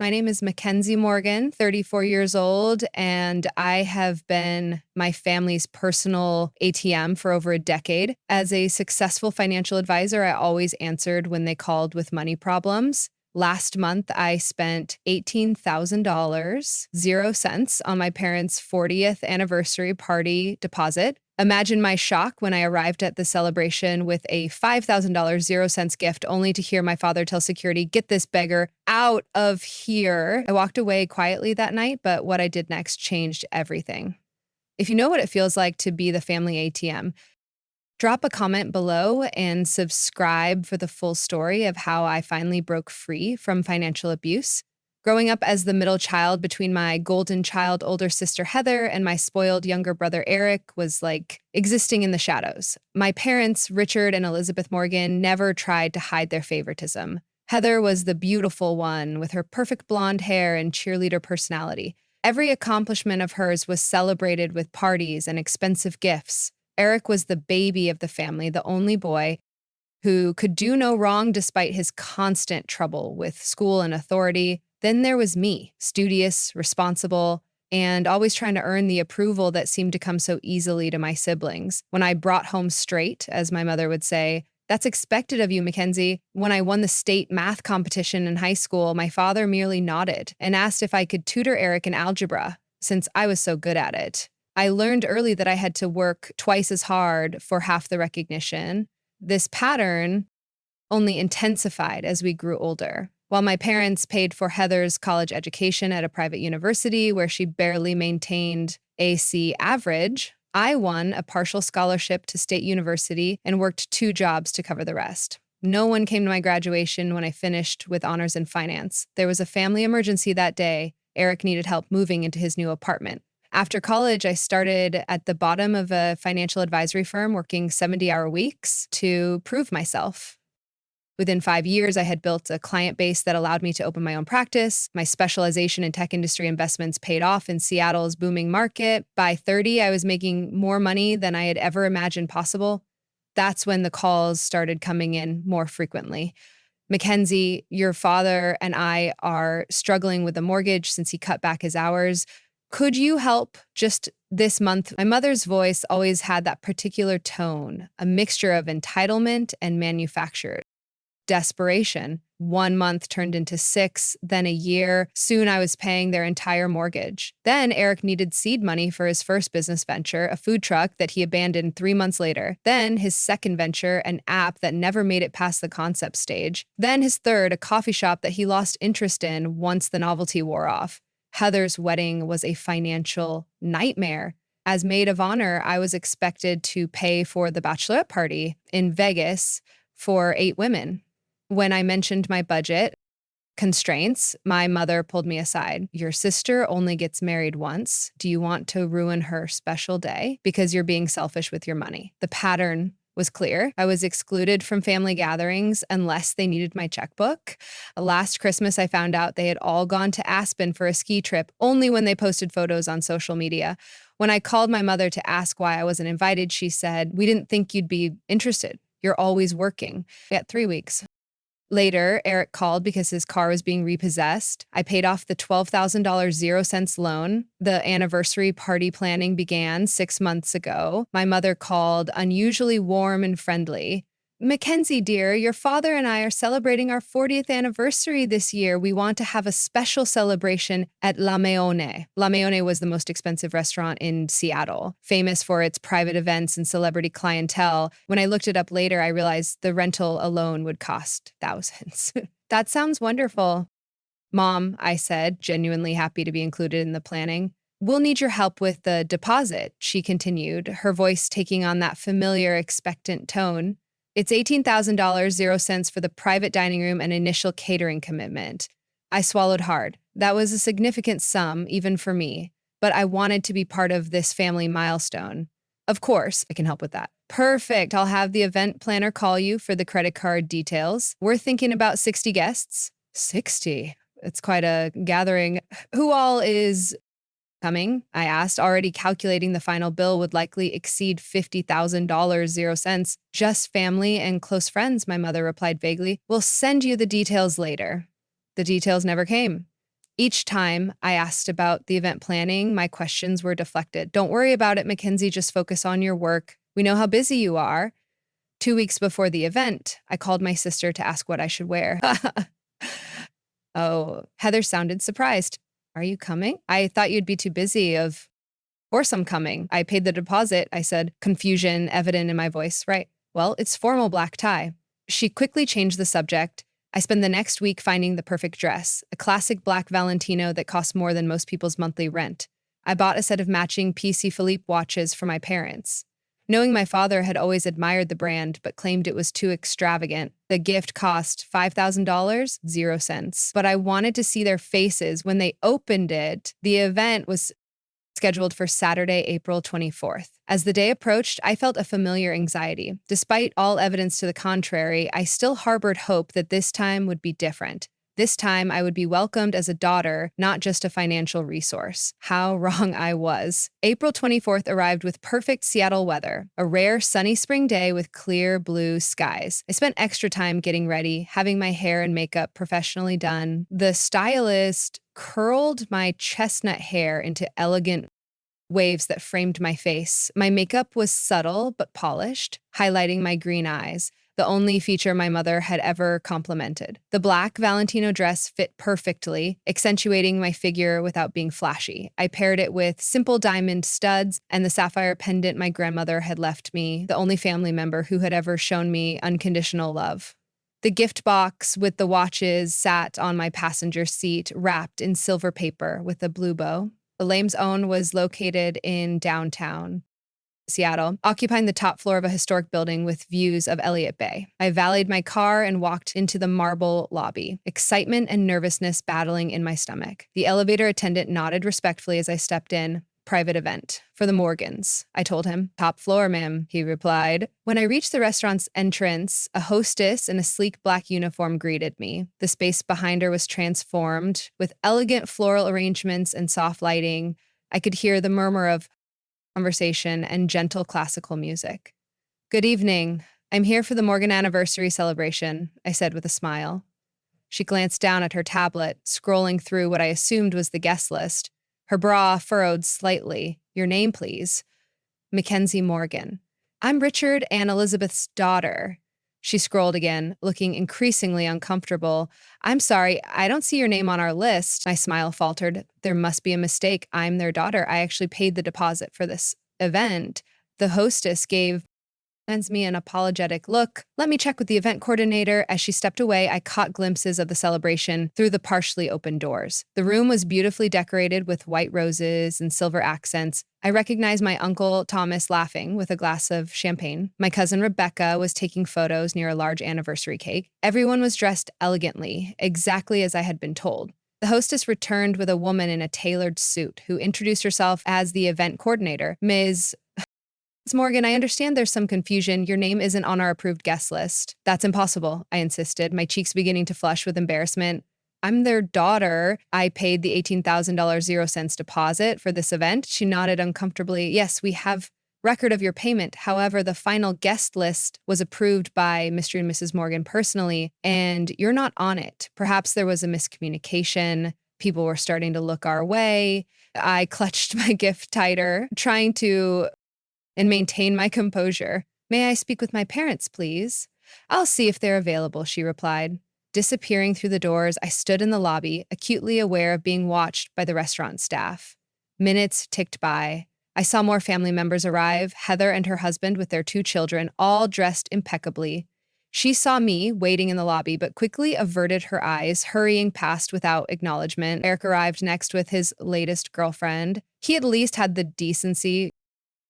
My name is Mackenzie Morgan, 34 years old, and I have been my family's personal ATM for over a decade. As a successful financial advisor, I always answered when they called with money problems. Last month, I spent $18,000, 0 cents, on my parents' 40th anniversary party deposit. Imagine my shock when I arrived at the celebration with a $5,000 0 cents gift, only to hear my father tell security, "Get this beggar out of here." I walked away quietly that night, but what I did next changed everything. If you know what it feels like to be the family ATM, drop a comment below and subscribe for the full story of how I finally broke free from financial abuse. Growing up as the middle child between my golden child older sister Heather and my spoiled younger brother Eric was like existing in the shadows. My parents, Richard and Elizabeth Morgan, never tried to hide their favoritism. Heather was the beautiful one with her perfect blonde hair and cheerleader personality. Every accomplishment of hers was celebrated with parties and expensive gifts. Eric was the baby of the family, the only boy who could do no wrong despite his constant trouble with school and authority. Then there was me, studious, responsible, and always trying to earn the approval that seemed to come so easily to my siblings. When I brought home straight, as my mother would say, "That's expected of you, Mackenzie." When I won the state math competition in high school, my father merely nodded and asked if I could tutor Eric in algebra, since I was so good at it. I learned early that I had to work twice as hard for half the recognition. This pattern only intensified as we grew older. While my parents paid for Heather's college education at a private university where she barely maintained AC average, I won a partial scholarship to State University and worked 2 jobs to cover the rest. No one came to my graduation when I finished with honors in finance. There was a family emergency that day. Eric needed help moving into his new apartment. After college, I started at the bottom of a financial advisory firm working 70-hour weeks to prove myself. Within 5 years, I had built a client base that allowed me to open my own practice. My specialization in tech industry investments paid off in Seattle's booming market. By 30, I was making more money than I had ever imagined possible. That's when the calls started coming in more frequently. "Mackenzie, your father and I are struggling with a mortgage since he cut back his hours. Could you help just this month?" My mother's voice always had that particular tone, a mixture of entitlement and manufactured desperation. 1 month turned into 6, then a year. Soon I was paying their entire mortgage. Then Eric needed seed money for his first business venture, a food truck that he abandoned 3 months later. Then his second venture, an app that never made it past the concept stage. Then his third, a coffee shop that he lost interest in once the novelty wore off. Heather's wedding was a financial nightmare. As maid of honor, I was expected to pay for the bachelorette party in Vegas for 8 women. When I mentioned my budget constraints, my mother pulled me aside. "Your sister only gets married once. Do you want to ruin her special day because you're being selfish with your money?" The pattern was clear. I was excluded from family gatherings unless they needed my checkbook. Last Christmas, I found out they had all gone to Aspen for a ski trip only when they posted photos on social media. When I called my mother to ask why I wasn't invited, she said, "We didn't think you'd be interested. You're always working." At 3 weeks. Later, Eric called because his car was being repossessed. I paid off the $12,000 0 cents loan. The anniversary party planning began 6 months ago. My mother called, unusually warm and friendly. "Mackenzie, dear, your father and I are celebrating our 40th anniversary this year. We want to have a special celebration at La Meone." La Meone was the most expensive restaurant in Seattle, famous for its private events and celebrity clientele. When I looked it up later, I realized the rental alone would cost thousands. "That sounds wonderful, Mom," I said, genuinely happy to be included in the planning. "We'll need your help with the deposit," she continued, her voice taking on that familiar, expectant tone. "It's $18,000, 0 cents, for the private dining room and initial catering commitment." I swallowed hard. That was a significant sum, even for me, but I wanted to be part of this family milestone. "Of course, I can help with that." "Perfect. I'll have the event planner call you for the credit card details. We're thinking about 60 guests. 60? It's quite a gathering. Who all is coming?" I asked, already calculating the final bill would likely exceed $50,000, 0 cents. "Just family and close friends," my mother replied vaguely. "We'll send you the details later." The details never came. Each time I asked about the event planning, my questions were deflected. Don't worry about it, Mackenzie, just focus on your work. We know how busy you are. 2 weeks before the event, I called my sister to ask what I should wear. Oh, Heather sounded surprised. Are you coming? I thought you'd be too busy. Of course I'm coming. I paid the deposit, I said, confusion evident in my voice. Right. Well, it's formal black tie. She quickly changed the subject. I spent the next week finding the perfect dress, a classic black Valentino that costs more than most people's monthly rent. I bought a set of matching PC Philippe watches for my parents. Knowing my father had always admired the brand but claimed it was too extravagant, the gift cost $5,000, 0 cents. But I wanted to see their faces when they opened it. The event was scheduled for Saturday, April 24th. As the day approached, I felt a familiar anxiety. Despite all evidence to the contrary, I still harbored hope that this time would be different. This time, I would be welcomed as a daughter, not just a financial resource. How wrong I was. April 24th arrived with perfect Seattle weather, a rare sunny spring day with clear blue skies. I spent extra time getting ready, having my hair and makeup professionally done. The stylist curled my chestnut hair into elegant waves that framed my face. My makeup was subtle but polished, highlighting my green eyes, the only feature my mother had ever complimented. The black Valentino dress fit perfectly, accentuating my figure without being flashy. I paired it with simple diamond studs and the sapphire pendant my grandmother had left me, the only family member who had ever shown me unconditional love. The gift box with the watches sat on my passenger seat, wrapped in silver paper with a blue bow. The Lame's Own was located in downtown Seattle, occupying the top floor of a historic building with views of Elliott Bay. I valeted my car and walked into the marble lobby, excitement and nervousness battling in my stomach. The elevator attendant nodded respectfully as I stepped in. Private event for the Morgans, I told him. Top floor, ma'am, he replied. When I reached the restaurant's entrance, a hostess in a sleek black uniform greeted me. The space behind her was transformed with elegant floral arrangements and soft lighting. I could hear the murmur of conversation and gentle classical music. Good evening. I'm here for the Morgan anniversary celebration, I said with a smile. She glanced down at her tablet, scrolling through what I assumed was the guest list. Her brow furrowed slightly. Your name, please. Mackenzie Morgan. I'm Richard and Elizabeth's daughter. She scrolled again, looking increasingly uncomfortable. I'm sorry, I don't see your name on our list. My smile faltered. There must be a mistake. I'm their daughter. I actually paid the deposit for this event. The hostess sends me an apologetic look. Let me check with the event coordinator. As she stepped away, I caught glimpses of the celebration through the partially open doors. The room was beautifully decorated with white roses and silver accents. I recognized my uncle Thomas laughing with a glass of champagne. My cousin Rebecca was taking photos near a large anniversary cake. Everyone was dressed elegantly, exactly as I had been told. The hostess returned with a woman in a tailored suit who introduced herself as the event coordinator, Ms. Morgan, I understand there's some confusion. Your name isn't on our approved guest list. That's impossible, I insisted, my cheeks beginning to flush with embarrassment. I'm their daughter. I paid the $18,000 0 cents deposit for this event. She nodded uncomfortably. Yes, we have record of your payment. However, the final guest list was approved by Mr. and Mrs. Morgan personally, and you're not on it. Perhaps there was a miscommunication. People were starting to look our way. I clutched my gift tighter, trying to maintain my composure. May I speak with my parents, please? I'll see if they're available, she replied. Disappearing through the doors, I stood in the lobby, acutely aware of being watched by the restaurant staff. Minutes ticked by. I saw more family members arrive, Heather and her husband with their 2 children, all dressed impeccably. She saw me waiting in the lobby, but quickly averted her eyes, hurrying past without acknowledgement. Eric arrived next with his latest girlfriend. He at least had the decency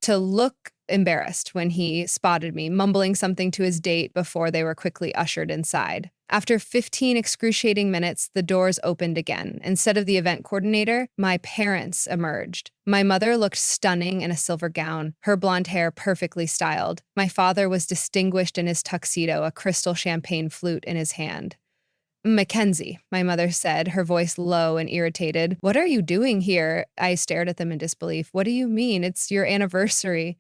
to look embarrassed when he spotted me, mumbling something to his date before they were quickly ushered inside. After 15 excruciating minutes, the doors opened again. Instead of the event coordinator, my parents emerged. My mother looked stunning in a silver gown, her blonde hair perfectly styled. My father was distinguished in his tuxedo, a crystal champagne flute in his hand. Mackenzie, my mother said, her voice low and irritated. What are you doing here? I stared at them in disbelief. What do you mean? It's your anniversary.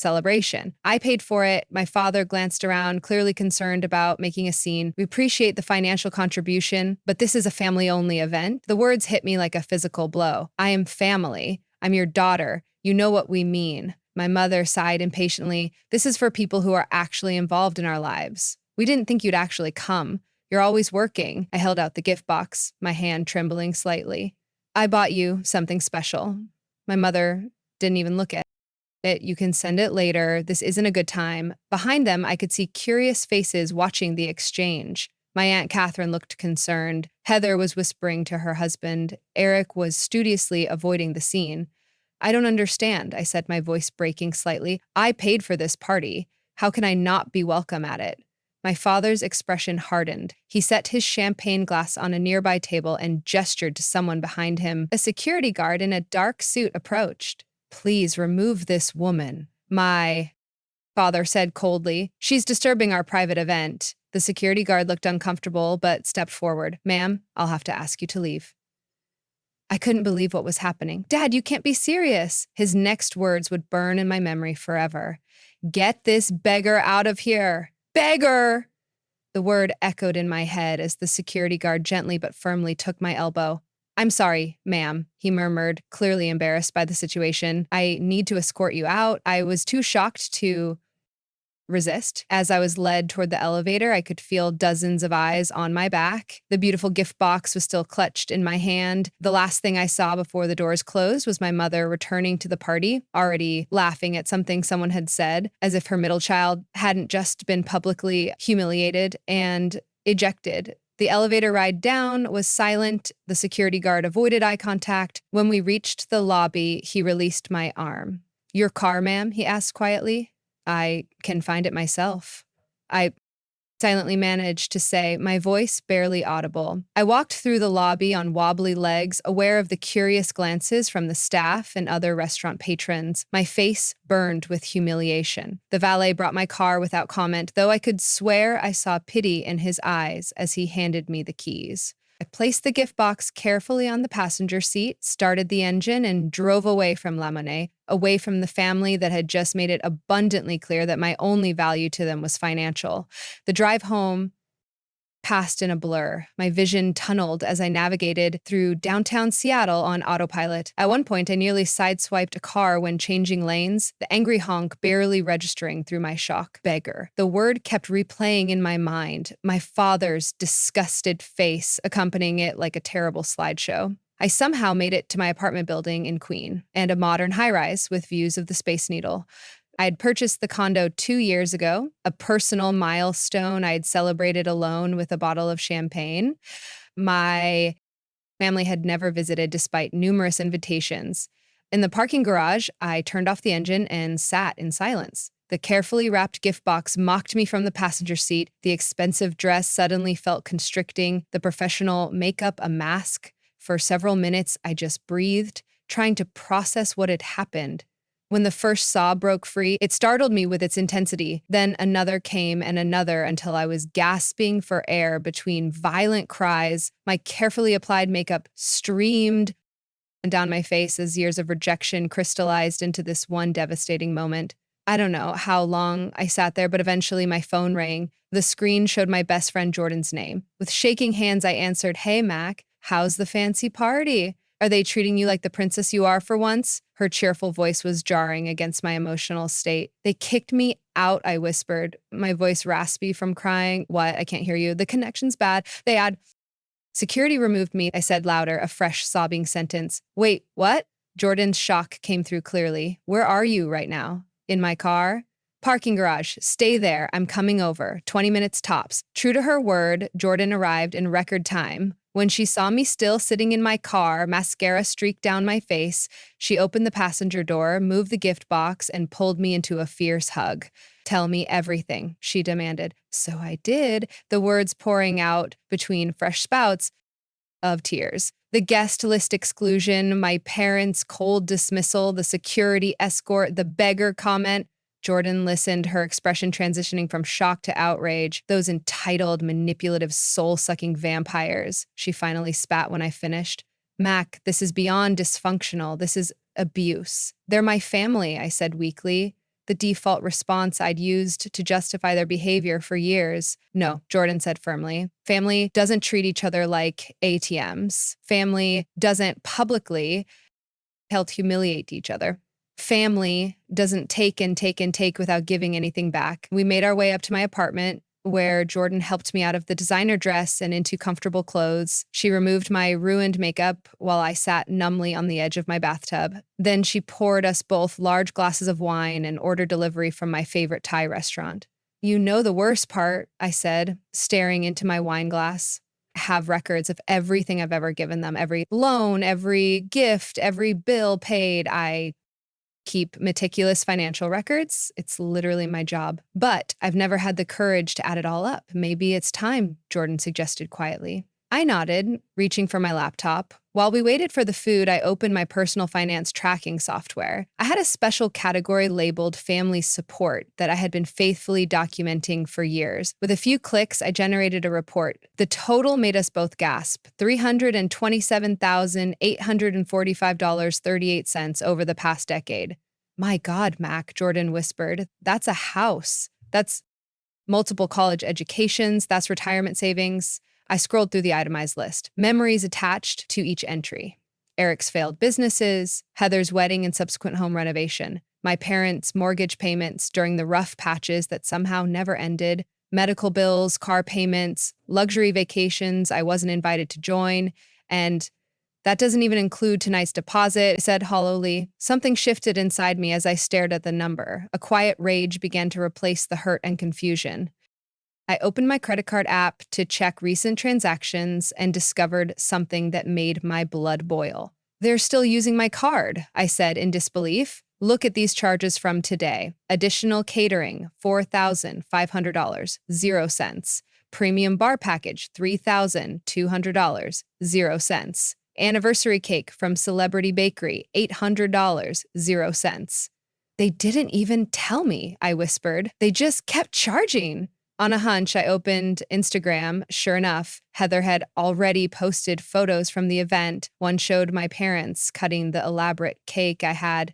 celebration. I paid for it. My father glanced around, clearly concerned about making a scene. We appreciate the financial contribution, but this is a family-only event. The words hit me like a physical blow. I am family. I'm your daughter. You know what we mean. My mother sighed impatiently. This is for people who are actually involved in our lives. We didn't think you'd actually come. You're always working. I held out the gift box, my hand trembling slightly. I bought you something special. My mother didn't even look at it. You can send it later. This isn't a good time. Behind them, I could see curious faces watching the exchange. My Aunt Catherine looked concerned. Heather was whispering to her husband. Eric was studiously avoiding the scene. I don't understand, I said, my voice breaking slightly. I paid for this party. How can I not be welcome at it? My father's expression hardened. He set his champagne glass on a nearby table and gestured to someone behind him. A security guard in a dark suit approached. Please remove this woman. My father said coldly. She's disturbing our private event. The security guard looked uncomfortable but stepped forward. Ma'am, I'll have to ask you to leave. I couldn't believe what was happening. Dad, you can't be serious. His next words would burn in my memory forever. Get this beggar out of here. Beggar! The word echoed in my head as the security guard gently but firmly took my elbow. I'm sorry, ma'am, he murmured, clearly embarrassed by the situation. I need to escort you out. I was too shocked to resist. As I was led toward the elevator, I could feel dozens of eyes on my back. The beautiful gift box was still clutched in my hand. The last thing I saw before the doors closed was my mother returning to the party, already laughing at something someone had said, as if her middle child hadn't just been publicly humiliated and ejected. The elevator ride down was silent. The security guard avoided eye contact. When we reached the lobby, he released my arm. Your car, ma'am? He asked quietly. I can find it myself. I silently managed to say, my voice barely audible. I walked through the lobby on wobbly legs, aware of the curious glances from the staff and other restaurant patrons. My face burned with humiliation. The valet brought my car without comment, though I could swear I saw pity in his eyes as he handed me the keys. I placed the gift box carefully on the passenger seat, started the engine, and drove away from La Monnaie, away from the family that had just made it abundantly clear that my only value to them was financial. The drive home passed in a blur. My vision tunneled as I navigated through downtown Seattle on autopilot. At one point, I nearly sideswiped a car when changing lanes, the angry honk barely registering through my shock. Beggar. The word kept replaying in my mind, my father's disgusted face accompanying it like a terrible slideshow. I somehow made it to my apartment building in Queen, and a modern high-rise with views of the Space Needle. I had purchased the condo 2 years ago, a personal milestone I had celebrated alone with a bottle of champagne. My family had never visited despite numerous invitations. In the parking garage, I turned off the engine and sat in silence. The carefully wrapped gift box mocked me from the passenger seat. The expensive dress suddenly felt constricting, the professional makeup a mask. For several minutes, I just breathed, trying to process what had happened. When the first sob broke free, it startled me with its intensity. Then another came and another until I was gasping for air between violent cries. My carefully applied makeup streamed down my face as years of rejection crystallized into this one devastating moment. I don't know how long I sat there, but eventually my phone rang. The screen showed my best friend Jordan's name. With shaking hands, I answered, "Hey, Mac, how's the fancy party? Are they treating you like the princess you are for once?" Her cheerful voice was jarring against my emotional state. "They kicked me out," I whispered, my voice raspy from crying. "What? I can't hear you. The connection's bad. They had..." "Security removed me," I said louder, a fresh sobbing sentence. "Wait, what?" Jordan's shock came through clearly. "Where are you right now?" "In my car." "Parking garage. Stay there. I'm coming over. 20 minutes tops." True to her word, Jordan arrived in record time. When she saw me still sitting in my car, mascara streaked down my face, she opened the passenger door, moved the gift box, and pulled me into a fierce hug. "Tell me everything," she demanded. So I did, the words pouring out between fresh spouts of tears. The guest list exclusion, my parents' cold dismissal, the security escort, the beggar comment. Jordan listened, her expression transitioning from shock to outrage. "Those entitled, manipulative, soul-sucking vampires," she finally spat when I finished. "Mac, this is beyond dysfunctional. This is abuse." "They're my family," I said weakly. the default response I'd used to justify their behavior for years. No, Jordan said firmly. Family doesn't treat each other like ATMs. Family doesn't publicly humiliate each other. Family doesn't take and take and take without giving anything back. We made our way up to my apartment, where Jordan helped me out of the designer dress and into comfortable clothes. She removed my ruined makeup while I sat numbly on the edge of my bathtub. Then she poured us both large glasses of wine and ordered delivery from my favorite Thai restaurant. You know the worst part, I said, staring into my wine glass. I have records of everything I've ever given them, every loan, every gift, every bill paid. I keep meticulous financial records. It's literally my job. But I've never had the courage to add it all up. Maybe it's time, Jordan suggested quietly. I nodded, reaching for my laptop. While we waited for the food, I opened my personal finance tracking software. I had a special category labeled Family Support that I had been faithfully documenting for years. With a few clicks, I generated a report. The total made us both gasp: $327,845.38 over the past decade. My God, Mac, Jordan whispered. That's a house. That's multiple college educations. That's retirement savings. I scrolled through the itemized list. Memories attached to each entry: Eric's failed businesses, Heather's wedding and subsequent home renovation, my parents' mortgage payments during the rough patches that somehow never ended, medical bills, car payments, luxury vacations I wasn't invited to join, and that doesn't even include tonight's deposit, I said hollowly. Something shifted inside me as I stared at the number. A quiet rage began to replace the hurt and confusion. I opened my credit card app to check recent transactions and discovered something that made my blood boil. They're still using my card, I said in disbelief. Look at these charges from today. Additional catering, $4,500, 0 cents. Premium bar package, $3,200, 0 cents. Anniversary cake from Celebrity Bakery, $800, 0 cents. They didn't even tell me, I whispered. They just kept charging. On a hunch, I opened Instagram. Sure enough, Heather had already posted photos from the event. One showed my parents cutting the elaborate cake I had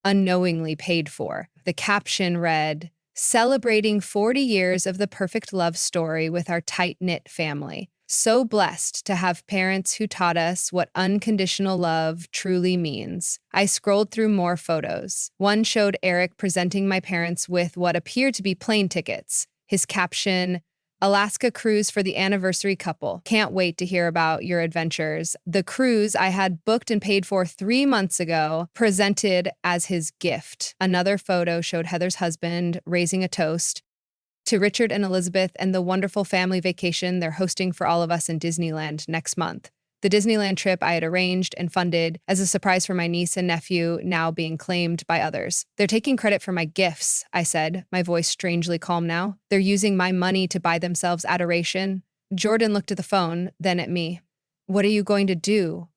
unknowingly paid for. The caption read, "Celebrating 40 years of the perfect love story with our tight-knit family. So blessed to have parents who taught us what unconditional love truly means." I scrolled through more photos. One showed Eric presenting my parents with what appeared to be plane tickets. His caption, "Alaska cruise for the anniversary couple. Can't wait to hear about your adventures." The cruise I had booked and paid for 3 months ago, presented as his gift. Another photo showed Heather's husband raising a toast to Richard and Elizabeth and the wonderful family vacation they're hosting for all of us in Disneyland next month. The Disneyland trip I had arranged and funded as a surprise for my niece and nephew, now being claimed by others. They're taking credit for my gifts, I said, my voice strangely calm now. They're using my money to buy themselves adoration. Jordan looked at the phone, then at me. What are you going to do?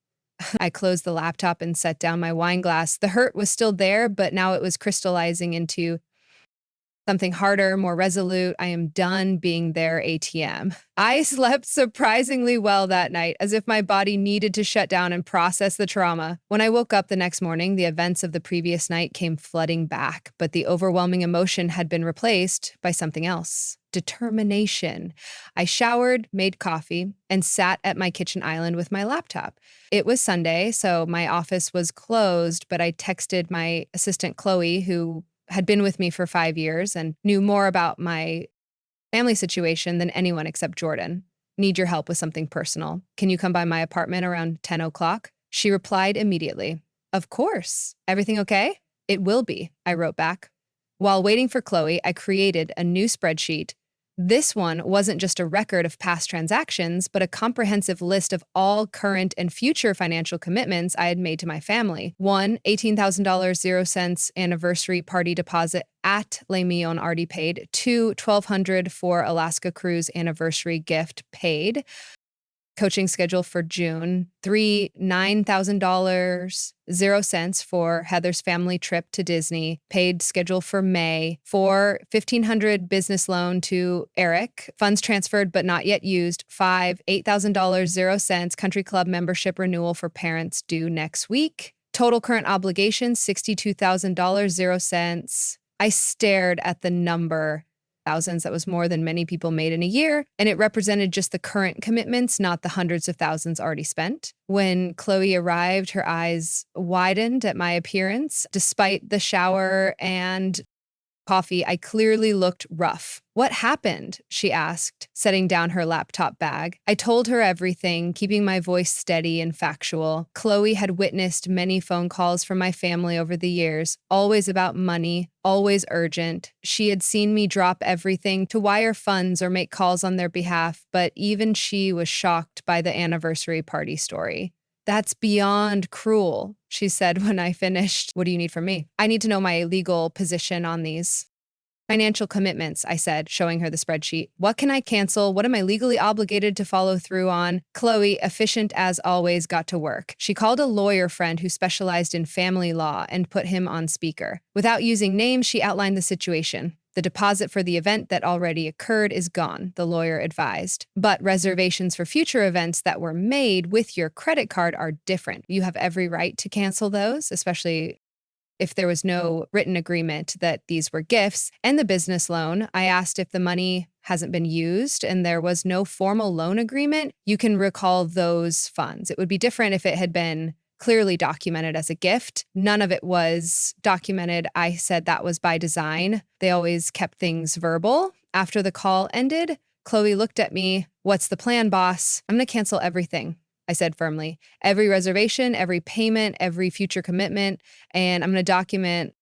I closed the laptop and set down my wine glass. The hurt was still there, but now it was crystallizing into something harder, more resolute. I am done being their ATM. I slept surprisingly well that night, as if my body needed to shut down and process the trauma. When I woke up the next morning, the events of the previous night came flooding back, but the overwhelming emotion had been replaced by something else: determination. I showered, made coffee, and sat at my kitchen island with my laptop. It was Sunday, so my office was closed, but I texted my assistant Chloe, who had been with me for 5 years and knew more about my family situation than anyone except Jordan. Need your help with something personal. Can you come by my apartment around 10 o'clock? She replied immediately. Of course. Everything okay? It will be, I wrote back. While waiting for Chloe, I created a new spreadsheet. This one wasn't just a record of past transactions, but a comprehensive list of all current and future financial commitments I had made to my family. 1, $18,000, 0 cents anniversary party deposit at Les Millon already paid. 2, $1,200 for Alaska cruise anniversary gift paid. Coaching schedule for June. 3, $9,000, 0 cents for Heather's family trip to Disney, paid schedule for May. 4, $1,500 business loan to Eric, funds transferred but not yet used. 5, $8,000, 0 cents country club membership renewal for parents due next week. Total current obligations, $62,000, 0 cents. I stared at the number, thousands, that was more than many people made in a year, and it represented just the current commitments, not the hundreds of thousands already spent. When Chloe arrived, her eyes widened at my appearance. Despite the shower and coffee, I clearly looked rough. "What happened?" she asked, setting down her laptop bag. I told her everything, keeping my voice steady and factual. Chloe had witnessed many phone calls from my family over the years, always about money, always urgent. She had seen me drop everything to wire funds or make calls on their behalf, but even she was shocked by the anniversary party story. "That's beyond cruel," she said when I finished. "What do you need from me?" "I need to know my legal position on these financial commitments," I said, showing her the spreadsheet. "What can I cancel? What am I legally obligated to follow through on?" Chloe, efficient as always, got to work. She called a lawyer friend who specialized in family law and put him on speaker. Without using names, she outlined the situation. "The deposit for the event that already occurred is gone," the lawyer advised. "But reservations for future events that were made with your credit card are different. You have every right to cancel those, especially if there was no written agreement that these were gifts. And the business loan, I asked if the money hasn't been used and there was no formal loan agreement, you can recall those funds. It would be different if it had been clearly documented as a gift. None of it was documented. I said that was by design. They always kept things verbal. After the call ended, Chloe looked at me. "What's the plan, boss?" "I'm going to cancel everything," I said firmly. "Every reservation, every payment, every future commitment, and I'm going to document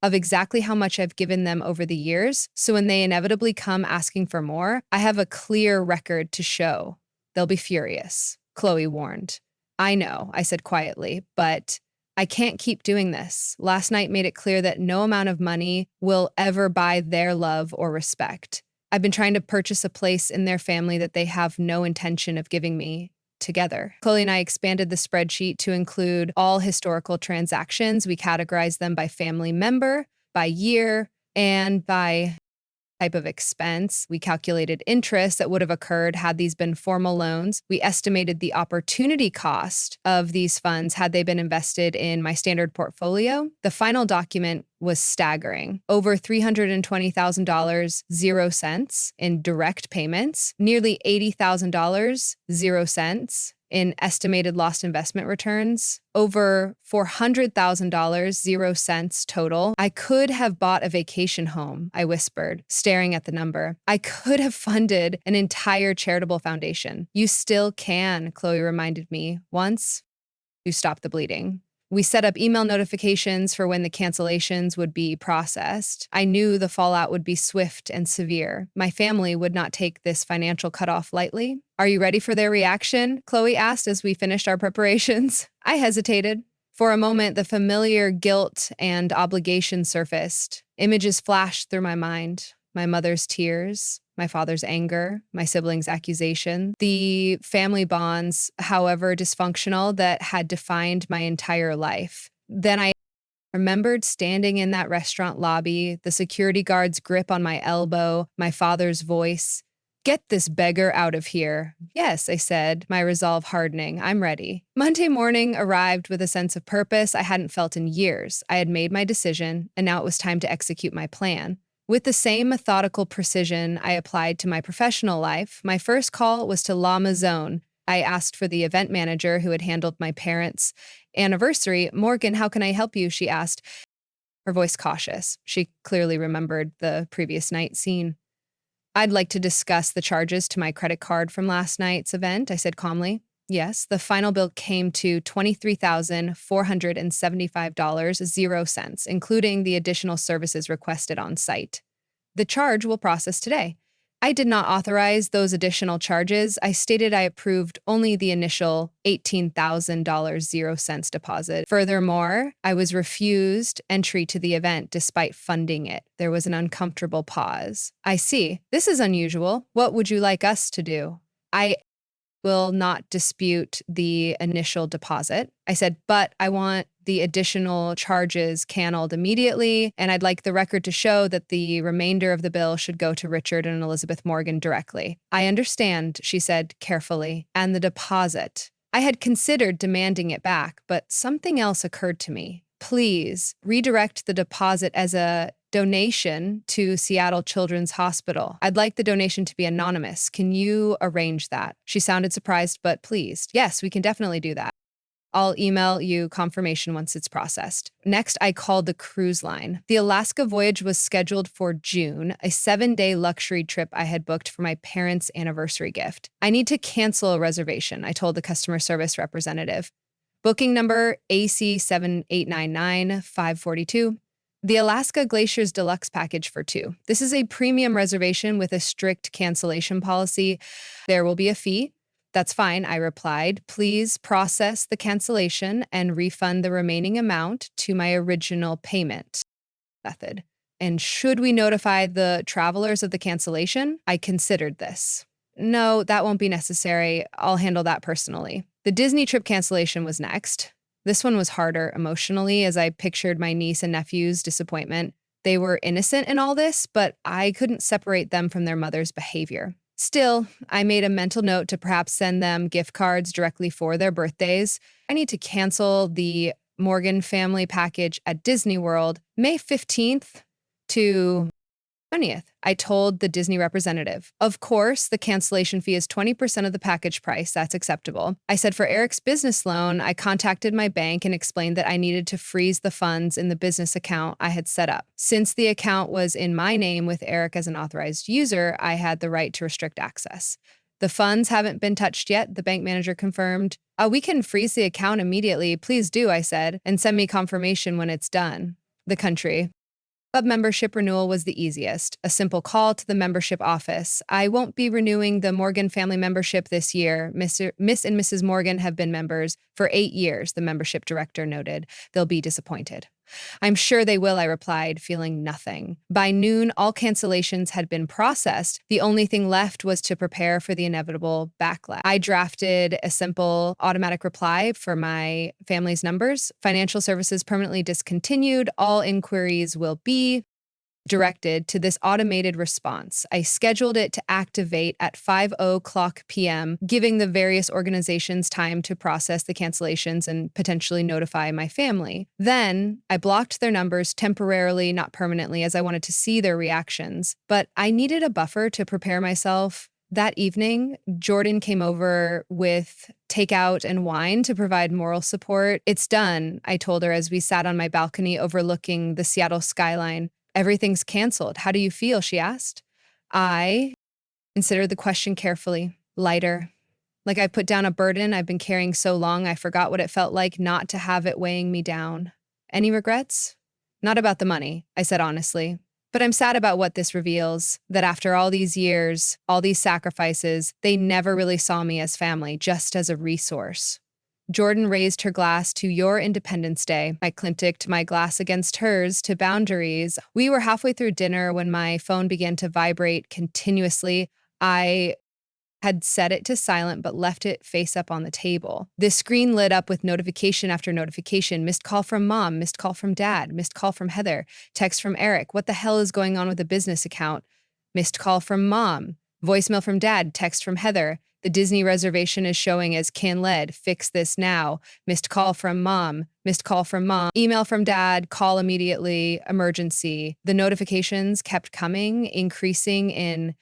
of exactly how much I've given them over the years. So when they inevitably come asking for more, I have a clear record to show. They'll be furious," Chloe warned. "I know," I said quietly, "but I can't keep doing this. Last night made it clear that no amount of money will ever buy their love or respect. I've been trying to purchase a place in their family that they have no intention of giving me together." Chloe and I expanded the spreadsheet to include all historical transactions. We categorized them by family member, by year, and by type of expense. We calculated interest that would have occurred had these been formal loans. We estimated the opportunity cost of these funds had they been invested in my standard portfolio. The final document was staggering. Over $320,000, 0 cents in direct payments, nearly $80,000, 0 cents in estimated lost investment returns, over $400,000, 0 cents total. "I could have bought a vacation home," I whispered, staring at the number. "I could have funded an entire charitable foundation." "You still can," Chloe reminded me once, "to stop the bleeding." We set up email notifications for when the cancellations would be processed. I knew the fallout would be swift and severe. My family would not take this financial cutoff lightly. "Are you ready for their reaction?" Chloe asked as we finished our preparations. I hesitated. For a moment, the familiar guilt and obligation surfaced. Images flashed through my mind. My mother's tears, my father's anger, my siblings' accusation, the family bonds, however dysfunctional, that had defined my entire life. Then I remembered standing in that restaurant lobby, the security guard's grip on my elbow, my father's voice. "Get this beggar out of here." "Yes," I said, my resolve hardening. "I'm ready." Monday morning arrived with a sense of purpose I hadn't felt in years. I had made my decision, and now it was time to execute my plan. With the same methodical precision I applied to my professional life, my first call was to La Maison. I asked for the event manager who had handled my parents' anniversary. "Morgan, how can I help you?" she asked, her voice cautious. She clearly remembered the previous night scene. "I'd like to discuss the charges to my credit card from last night's event," I said calmly. "Yes." The final bill came to $23,475, 0 cents, including the additional services requested on site. "The charge will process today." I did not authorize those additional charges. I stated I approved only the initial $18,000, 0 cents deposit. Furthermore, I was refused entry to the event despite funding it. There was an uncomfortable pause. "I see. This is unusual. What would you like us to do?" "I will not dispute the initial deposit," I said, "but I want the additional charges canceled immediately, and I'd like the record to show that the remainder of the bill should go to Richard and Elizabeth Morgan directly." "I understand," she said carefully, "and the deposit." I had considered demanding it back, but something else occurred to me. "Please redirect the deposit as a donation to Seattle Children's Hospital. I'd like the donation to be anonymous. Can you arrange that? She sounded surprised but pleased. Yes, we can definitely do that. I'll email you confirmation once it's processed. Next, I called the cruise line. The Alaska voyage was scheduled for June, a 7-day luxury trip I had booked for my parents' anniversary gift. I need to cancel a reservation, I told the customer service representative. Booking number AC7899542. The Alaska Glaciers Deluxe Package for two. This is a premium reservation with a strict cancellation policy. There will be a fee. That's fine, I replied. Please process the cancellation and refund the remaining amount to my original payment method. And should we notify the travelers of the cancellation? I considered this. No, that won't be necessary. I'll handle that personally. The Disney trip cancellation was next. This one was harder emotionally as I pictured my niece and nephew's disappointment. They were innocent in all this, but I couldn't separate them from their mother's behavior. Still, I made a mental note to perhaps send them gift cards directly for their birthdays. I need to cancel the Morgan family package at Disney World, May 15th to 20th. I told the Disney representative. Of course, the cancellation fee is 20% of the package price. That's acceptable. I said for Eric's business loan, I contacted my bank and explained that I needed to freeze the funds in the business account I had set up. Since the account was in my name with Eric as an authorized user, I had the right to restrict access. The funds haven't been touched yet, the bank manager confirmed. We can freeze the account immediately. Please do, I said, and send me confirmation when it's done. The country. Club membership renewal was the easiest. A simple call to the membership office. I won't be renewing the Morgan family membership this year. Miss and Mrs. Morgan have been members for 8 years, the membership director noted. They'll be disappointed. I'm sure they will, I replied, feeling nothing. By noon, all cancellations had been processed. The only thing left was to prepare for the inevitable backlash. I drafted a simple automatic reply for my family's numbers. Financial services permanently discontinued. All inquiries will be directed to this automated response. I scheduled it to activate at 5:00 p.m., giving the various organizations time to process the cancellations and potentially notify my family. Then I blocked their numbers temporarily, not permanently, as I wanted to see their reactions. But I needed a buffer to prepare myself. That evening, Jordan came over with takeout and wine to provide moral support. It's done, I told her as we sat on my balcony overlooking the Seattle skyline. Everything's canceled. How do you feel? She asked. I considered the question carefully. Lighter. Like I put down a burden I've been carrying so long I forgot what it felt like not to have it weighing me down. Any regrets? Not about the money, I said honestly. But I'm sad about what this reveals, that after all these years, all these sacrifices, they never really saw me as family, just as a resource. Jordan raised her glass to your Independence Day. I clinked my glass against hers to boundaries. We were halfway through dinner when my phone began to vibrate continuously. I had set it to silent but left it face up on the table. The screen lit up with notification after notification. Missed call from mom, missed call from dad, missed call from Heather, text from Eric. What the hell is going on with the business account? Missed call from mom, voicemail from dad, text from Heather. The Disney reservation is showing as can-led. Fix this now. Missed call from mom. Missed call from mom. Email from dad. Call immediately. Emergency. The notifications kept coming, increasing in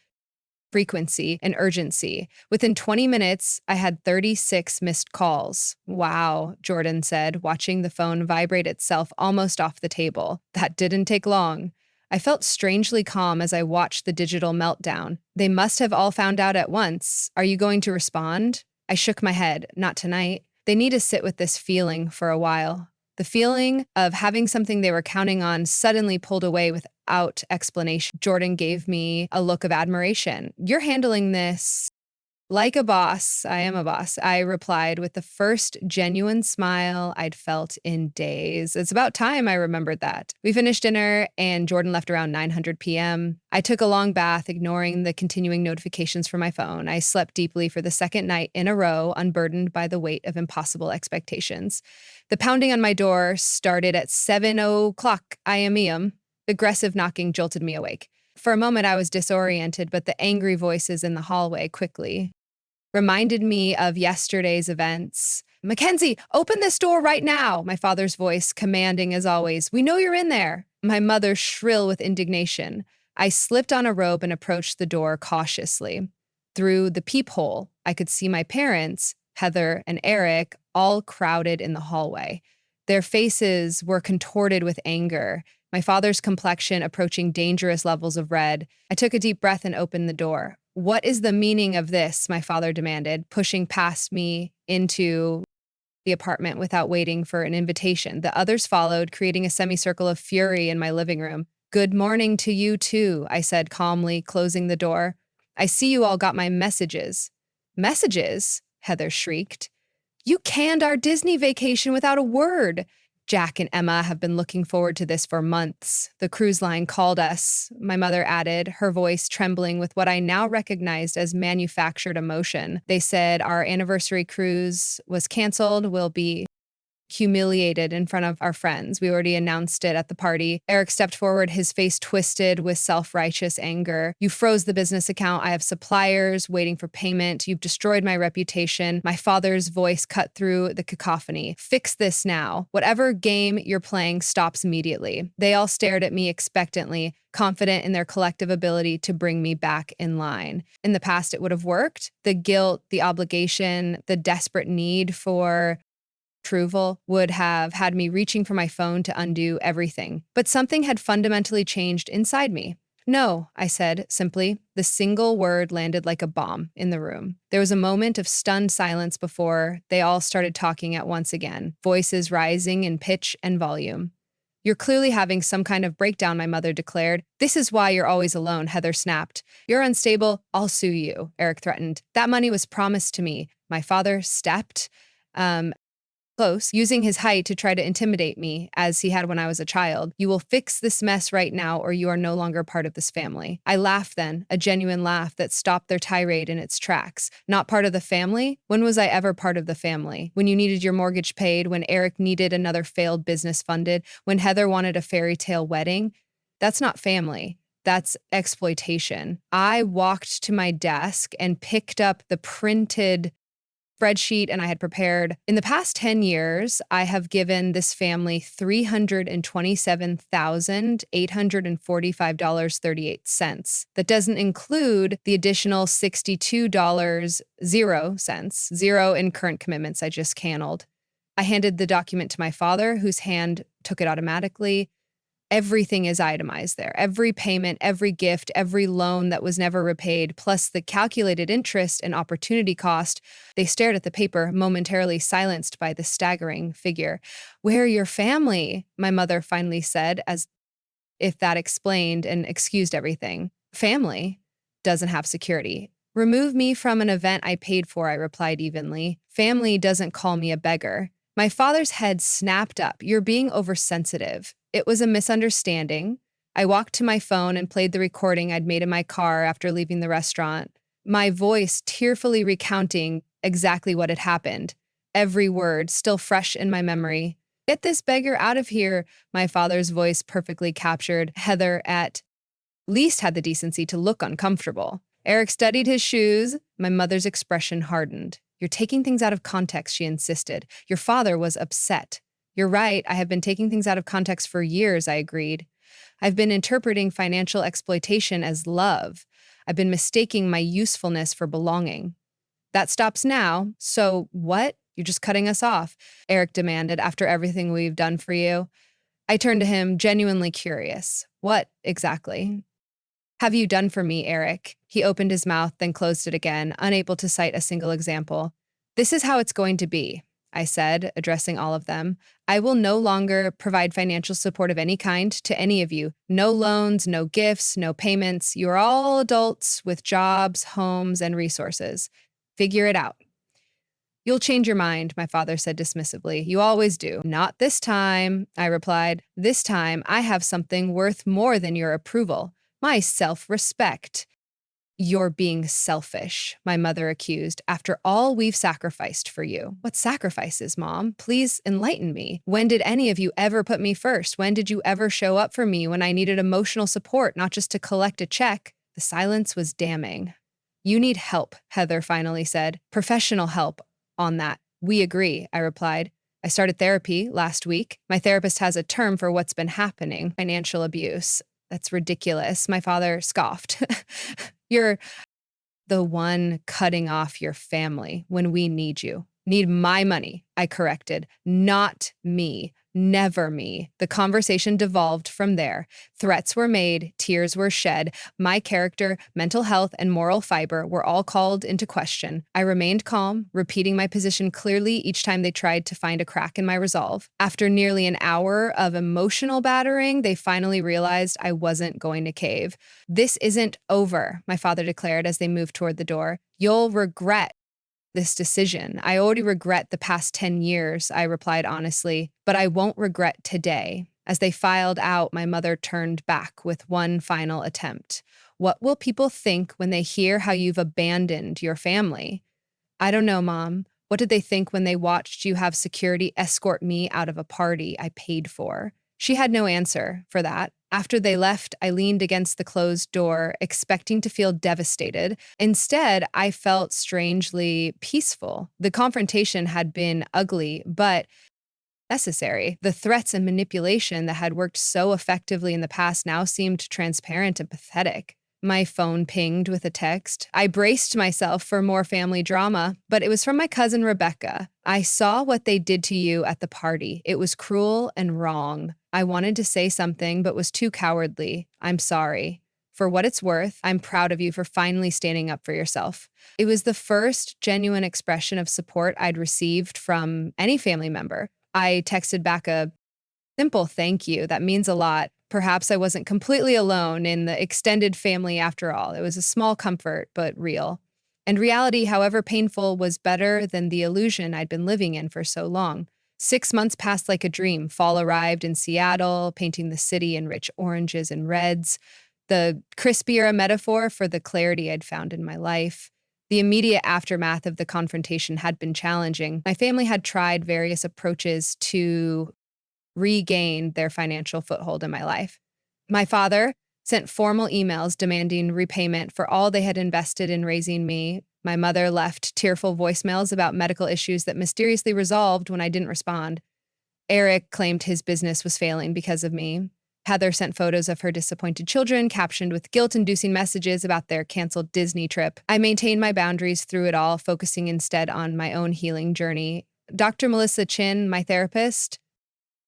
frequency and urgency. Within 20 minutes, I had 36 missed calls. Wow, Jordan said, watching the phone vibrate itself almost off the table. That didn't take long. I felt strangely calm as I watched the digital meltdown. They must have all found out at once. Are you going to respond? I shook my head. Not tonight. They need to sit with this feeling for a while. The feeling of having something they were counting on suddenly pulled away without explanation. Jordan gave me a look of admiration. You're handling this like a boss. I am a boss, I replied with the first genuine smile I'd felt in days. It's about time I remembered that. We finished dinner and Jordan left around 9:00 p.m. I took a long bath, ignoring the continuing notifications from my phone. I slept deeply for the second night in a row, unburdened by the weight of impossible expectations. The pounding on my door started at 7:00 a.m. Aggressive knocking jolted me awake. For a moment, I was disoriented, but the angry voices in the hallway quickly reminded me of yesterday's events. Mackenzie, open this door right now, my father's voice commanding as always. We know you're in there. My mother shrill with indignation. I slipped on a robe and approached the door cautiously. Through the peephole, I could see my parents, Heather and Eric, all crowded in the hallway. Their faces were contorted with anger, my father's complexion approaching dangerous levels of red. I took a deep breath and opened the door. What is the meaning of this? My father demanded, pushing past me into the apartment without waiting for an invitation. The others followed, creating a semicircle of fury in my living room. Good morning to you too, I said calmly, closing the door. I see you all got my messages. Messages? Heather shrieked. You canned our Disney vacation without a word. Jack and Emma have been looking forward to this for months. The cruise line called us, my mother added, her voice trembling with what I now recognized as manufactured emotion. They said our anniversary cruise was canceled. We'll be humiliated in front of our friends. We already announced it at the party. Eric stepped forward, his face twisted with self-righteous anger. You froze the business account. I have suppliers waiting for payment. You've destroyed my reputation. My father's voice cut through the cacophony. Fix this now. Whatever game you're playing stops immediately. They all stared at me expectantly, confident in their collective ability to bring me back in line. In the past, it would have worked. The guilt, the obligation, the desperate need for approval would have had me reaching for my phone to undo everything. But something had fundamentally changed inside me. No, I said simply. The single word landed like a bomb in the room. There was a moment of stunned silence before they all started talking at once again, voices rising in pitch and volume. You're clearly having some kind of breakdown, my mother declared. This is why you're always alone, Heather snapped. You're unstable, I'll sue you, Eric threatened. That money was promised to me. My father stepped close, using his height to try to intimidate me, as he had when I was a child. You will fix this mess right now, or you are no longer part of this family. I laughed then, a genuine laugh that stopped their tirade in its tracks. Not part of the family? When was I ever part of the family? When you needed your mortgage paid, when Eric needed another failed business funded, when Heather wanted a fairy tale wedding? That's not family. That's exploitation. I walked to my desk and picked up the printed spreadsheet and I had prepared. In the past 10 years, I have given this family $327,845.38. That doesn't include the additional $62.00, zero in current commitments I just canceled. I handed the document to my father, whose hand took it automatically. Everything is itemized there. Every payment, every gift, every loan that was never repaid, plus the calculated interest and opportunity cost. They stared at the paper, momentarily silenced by the staggering figure. Where are your family? My mother finally said, as if that explained and excused everything. Family doesn't have security. Remove me from an event I paid for, I replied evenly. Family doesn't call me a beggar. My father's head snapped up. You're being oversensitive. It was a misunderstanding. I walked to my phone and played the recording I'd made in my car after leaving the restaurant, my voice tearfully recounting exactly what had happened. Every word still fresh in my memory. Get this beggar out of here, my father's voice perfectly captured. Heather at least had the decency to look uncomfortable. Eric studied his shoes. My mother's expression hardened. You're taking things out of context, she insisted. Your father was upset. You're right, I have been taking things out of context for years, I agreed. I've been interpreting financial exploitation as love. I've been mistaking my usefulness for belonging. That stops now, so what? You're just cutting us off, Eric demanded after everything we've done for you. I turned to him, genuinely curious. What exactly have you done for me, Eric? He opened his mouth, then closed it again, unable to cite a single example. This is how it's going to be, I said, addressing all of them. I will no longer provide financial support of any kind to any of you. No loans, no gifts, no payments. You're all adults with jobs, homes, and resources. Figure it out. You'll change your mind, my father said dismissively. You always do. Not this time, I replied. This time, I have something worth more than your approval. My self-respect. You're being selfish, my mother accused, after all we've sacrificed for you. What sacrifices, Mom? Please enlighten me. When did any of you ever put me first? When did you ever show up for me when I needed emotional support, not just to collect a check? The silence was damning. You need help, Heather finally said. Professional help on that. We agree, I replied. I started therapy last week. My therapist has a term for what's been happening: financial abuse. That's ridiculous. My father scoffed. You're the one cutting off your family when we need you. Need my money, I corrected. Not me. Never me. The conversation devolved from there. Threats were made, tears were shed. My character, mental health, and moral fiber were all called into question. I remained calm, repeating my position clearly each time they tried to find a crack in my resolve. After nearly an hour of emotional battering, they finally realized I wasn't going to cave. This isn't over, my father declared as they moved toward the door. You'll regret this decision. I already regret the past 10 years, I replied honestly, but I won't regret today. As they filed out, my mother turned back with one final attempt. What will people think when they hear how you've abandoned your family? I don't know, Mom. What did they think when they watched you have security escort me out of a party I paid for? She had no answer for that. After they left, I leaned against the closed door, expecting to feel devastated. Instead, I felt strangely peaceful. The confrontation had been ugly, but necessary. The threats and manipulation that had worked so effectively in the past now seemed transparent and pathetic. My phone pinged with a text. I braced myself for more family drama, but it was from my cousin Rebecca. I saw what they did to you at the party. It was cruel and wrong. I wanted to say something, but was too cowardly. I'm sorry. For what it's worth, I'm proud of you for finally standing up for yourself. It was the first genuine expression of support I'd received from any family member. I texted back a simple thank you. That means a lot. Perhaps I wasn't completely alone in the extended family after all. It was a small comfort, but real. And reality, however painful, was better than the illusion I'd been living in for so long. 6 months passed like a dream. Fall arrived in Seattle, painting the city in rich oranges and reds. The crispier a metaphor for the clarity I'd found in my life. The immediate aftermath of the confrontation had been challenging. My family had tried various approaches to regain their financial foothold in my life. My father sent formal emails demanding repayment for all they had invested in raising me. My mother left tearful voicemails about medical issues that mysteriously resolved when I didn't respond. Eric claimed his business was failing because of me. Heather sent photos of her disappointed children, captioned with guilt-inducing messages about their canceled Disney trip. I maintained my boundaries through it all, focusing instead on my own healing journey. Dr. Melissa Chin, my therapist,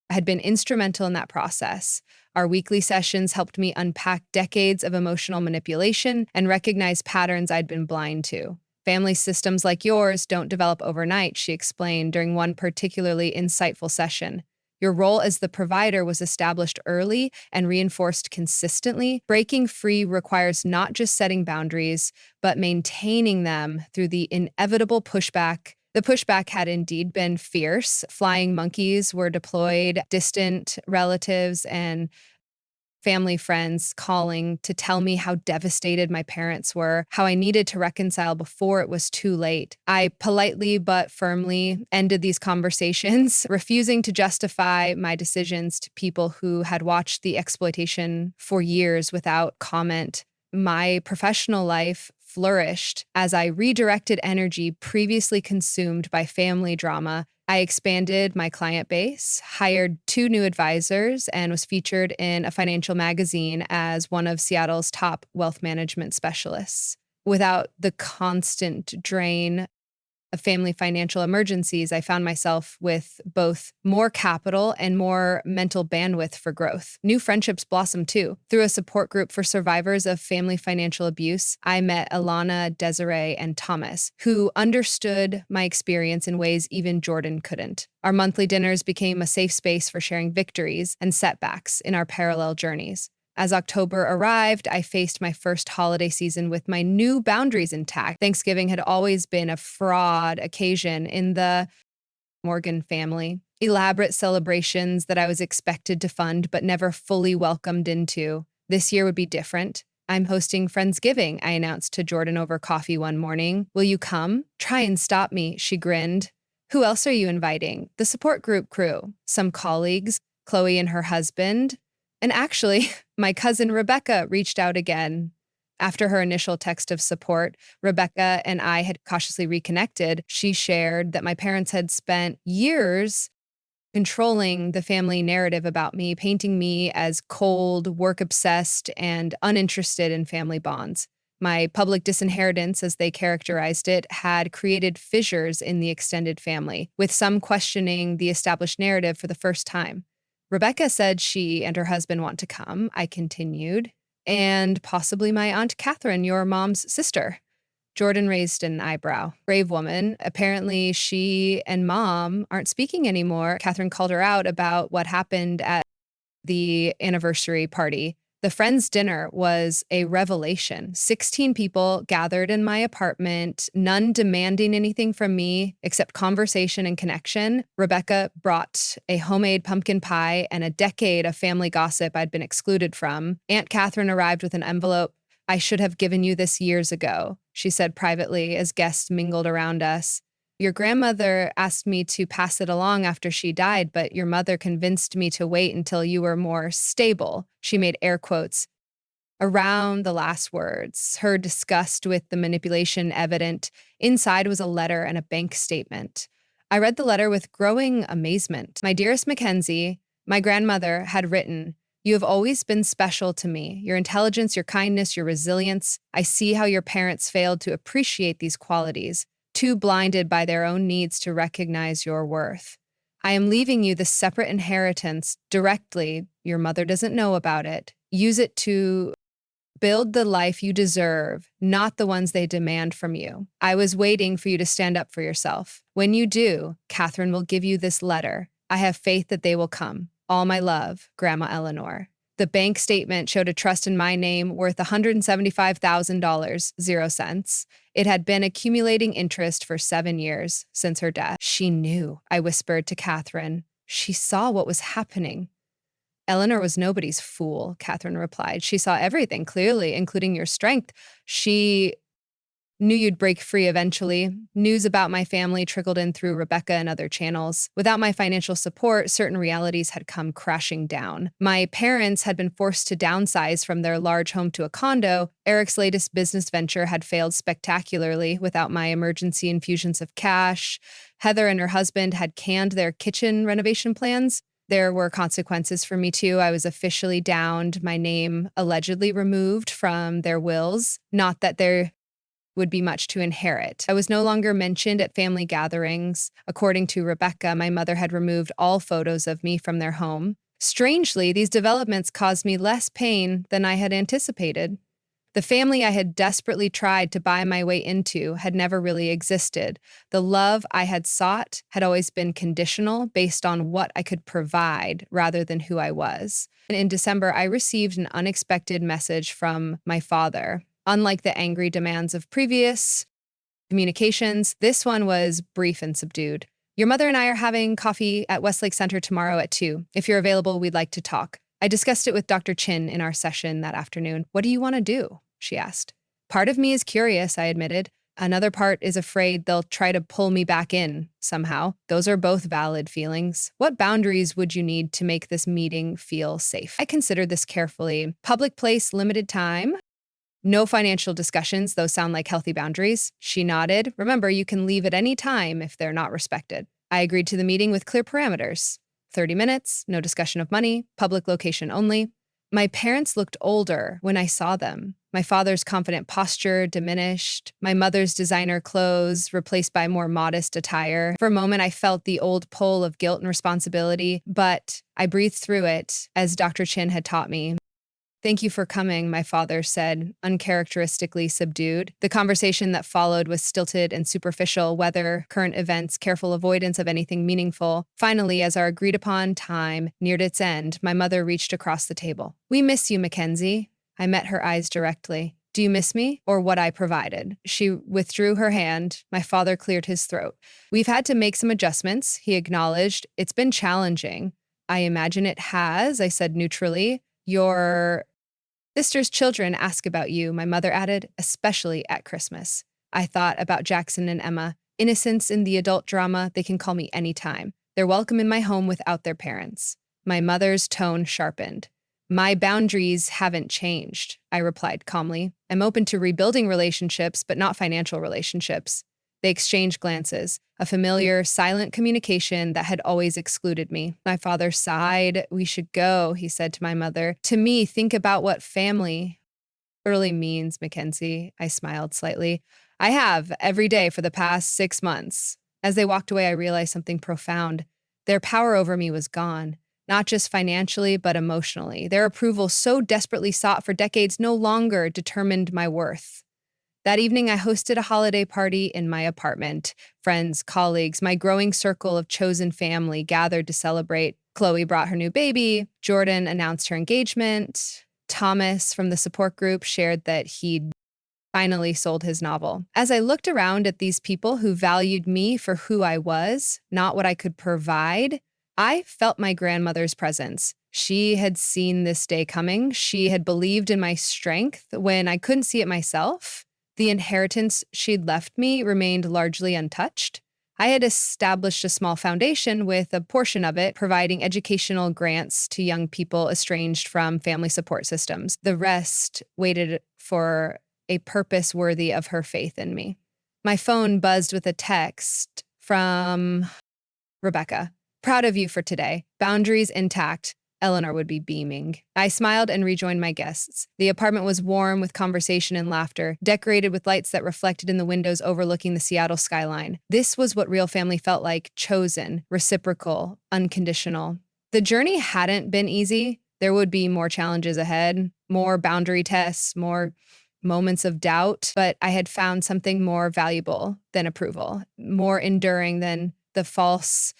had been instrumental in that process. Our weekly sessions helped me unpack decades of emotional manipulation and recognize patterns I'd been blind to. Family systems like yours don't develop overnight, she explained during one particularly insightful session. Your role as the provider was established early and reinforced consistently. Breaking free requires not just setting boundaries, but maintaining them through the inevitable pushback. The pushback had indeed been fierce. Flying monkeys were deployed, distant relatives and family friends calling to tell me how devastated my parents were, how I needed to reconcile before it was too late. I politely but firmly ended these conversations, refusing to justify my decisions to people who had watched the exploitation for years without comment. My professional life flourished as I redirected energy previously consumed by family drama. I expanded my client base, hired 2 new advisors, and was featured in a financial magazine as one of Seattle's top wealth management specialists. Without the constant drain of family financial emergencies, I found myself with both more capital and more mental bandwidth for growth. New friendships blossomed too. Through a support group for survivors of family financial abuse, I met Alana, Desiree, and Thomas, who understood my experience in ways even Jordan couldn't. Our monthly dinners became a safe space for sharing victories and setbacks in our parallel journeys. As October arrived, I faced my first holiday season with my new boundaries intact. Thanksgiving had always been a fraud occasion in the Morgan family. Elaborate celebrations that I was expected to fund but never fully welcomed into. This year would be different. I'm hosting Friendsgiving, I announced to Jordan over coffee one morning. Will you come? Try and stop me, she grinned. Who else are you inviting? The support group crew, some colleagues, Chloe and her husband. And actually, my cousin Rebecca reached out again. After her initial text of support, Rebecca and I had cautiously reconnected. She shared that my parents had spent years controlling the family narrative about me, painting me as cold, work obsessed, and uninterested in family bonds. My public disinheritance, as they characterized it, had created fissures in the extended family, with some questioning the established narrative for the first time. Rebecca said she and her husband want to come, I continued, and possibly my Aunt Catherine, your mom's sister. Jordan raised an eyebrow. Brave woman. Apparently, she and mom aren't speaking anymore. Catherine called her out about what happened at the anniversary party. The friends' dinner was a revelation. 16 people gathered in my apartment, none demanding anything from me except conversation and connection. Rebecca brought a homemade pumpkin pie and a decade of family gossip I'd been excluded from. Aunt Catherine arrived with an envelope. I should have given you this years ago, she said privately as guests mingled around us. Your grandmother asked me to pass it along after she died, but your mother convinced me to wait until you were more stable. She made air quotes around the last words, her disgust with the manipulation evident. Inside was a letter and a bank statement. I read the letter with growing amazement. My dearest Mackenzie, my grandmother had written, you have always been special to me. Your intelligence, your kindness, your resilience. I see how your parents failed to appreciate these qualities, too blinded by their own needs to recognize your worth. I am leaving you this separate inheritance directly. Your mother doesn't know about it. Use it to build the life you deserve, not the ones they demand from you. I was waiting for you to stand up for yourself. When you do, Catherine will give you this letter. I have faith that they will come. All my love, Grandma Eleanor. The bank statement showed a trust in my name worth $175,000, 0 cents. It had been accumulating interest for 7 years since her death. She knew, I whispered to Catherine. She saw what was happening. Eleanor was nobody's fool, Catherine replied. She saw everything clearly, including your strength. She knew you'd break free eventually. News about my family trickled in through Rebecca and other channels. Without my financial support, certain realities had come crashing down. My parents had been forced to downsize from their large home to a condo. Eric's latest business venture had failed spectacularly without my emergency infusions of cash. Heather and her husband had canned their kitchen renovation plans. There were consequences for me too. I was officially downed, my name allegedly removed from their wills. Not that there would be much to inherit. I was no longer mentioned at family gatherings. According to Rebecca, my mother had removed all photos of me from their home. Strangely, these developments caused me less pain than I had anticipated. The family I had desperately tried to buy my way into had never really existed. The love I had sought had always been conditional, based on what I could provide rather than who I was. And in December, I received an unexpected message from my father. Unlike the angry demands of previous communications, this one was brief and subdued. Your mother and I are having coffee at Westlake Center tomorrow at 2. If you're available, we'd like to talk. I discussed it with Dr. Chin in our session that afternoon. What do you want to do? She asked. Part of me is curious, I admitted. Another part is afraid they'll try to pull me back in somehow. Those are both valid feelings. What boundaries would you need to make this meeting feel safe? I considered this carefully. Public place, limited time. No financial discussions, those sound like healthy boundaries. She nodded. Remember, you can leave at any time if they're not respected. I agreed to the meeting with clear parameters. 30 minutes, no discussion of money, public location only. My parents looked older when I saw them. My father's confident posture diminished, my mother's designer clothes replaced by more modest attire. For a moment, I felt the old pull of guilt and responsibility, but I breathed through it, as Dr. Chin had taught me. Thank you for coming, my father said, uncharacteristically subdued. The conversation that followed was stilted and superficial, weather, current events, careful avoidance of anything meaningful. Finally, as our agreed-upon time neared its end, my mother reached across the table. We miss you, Mackenzie. I met her eyes directly. Do you miss me, or what I provided? She withdrew her hand. My father cleared his throat. We've had to make some adjustments, he acknowledged. It's been challenging. I imagine it has, I said neutrally. Your sister's children ask about you, my mother added, especially at Christmas. I thought about Jackson and Emma. Innocents in the adult drama, they can call me anytime. They're welcome in my home without their parents. My mother's tone sharpened. My boundaries haven't changed, I replied calmly. I'm open to rebuilding relationships, but not financial relationships. They exchanged glances, a familiar, silent communication that had always excluded me. My father sighed. We should go, he said to my mother. To me, think about what family really means, Mackenzie. I smiled slightly. I have every day for the past 6 months. As they walked away, I realized something profound. Their power over me was gone, not just financially, but emotionally. Their approval, so desperately sought for decades, no longer determined my worth. That evening, I hosted a holiday party in my apartment. Friends, colleagues, my growing circle of chosen family gathered to celebrate. Chloe brought her new baby. Jordan announced her engagement. Thomas from the support group shared that he'd finally sold his novel. As I looked around at these people who valued me for who I was, not what I could provide, I felt my grandmother's presence. She had seen this day coming. She had believed in my strength when I couldn't see it myself. The inheritance she'd left me remained largely untouched. I had established a small foundation with a portion of it providing educational grants to young people estranged from family support systems. The rest waited for a purpose worthy of her faith in me. My phone buzzed with a text from Rebecca. Proud of you for today. Boundaries intact. Eleanor would be beaming. I smiled and rejoined my guests. The apartment was warm with conversation and laughter, decorated with lights that reflected in the windows overlooking the Seattle skyline. This was what real family felt like: chosen, reciprocal, unconditional. The journey hadn't been easy. There would be more challenges ahead, more boundary tests, more moments of doubt, but I had found something more valuable than approval, more enduring than the false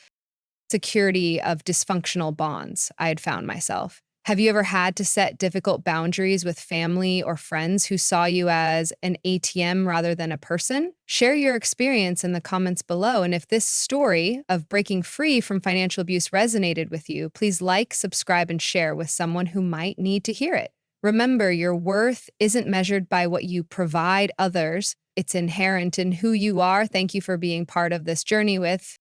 security of dysfunctional bonds I had found myself. Have you ever had to set difficult boundaries with family or friends who saw you as an ATM rather than a person? Share your experience in the comments below. And if this story of breaking free from financial abuse resonated with you, please like, subscribe, and share with someone who might need to hear it. Remember, your worth isn't measured by what you provide others. It's inherent in who you are. Thank you for being part of this journey with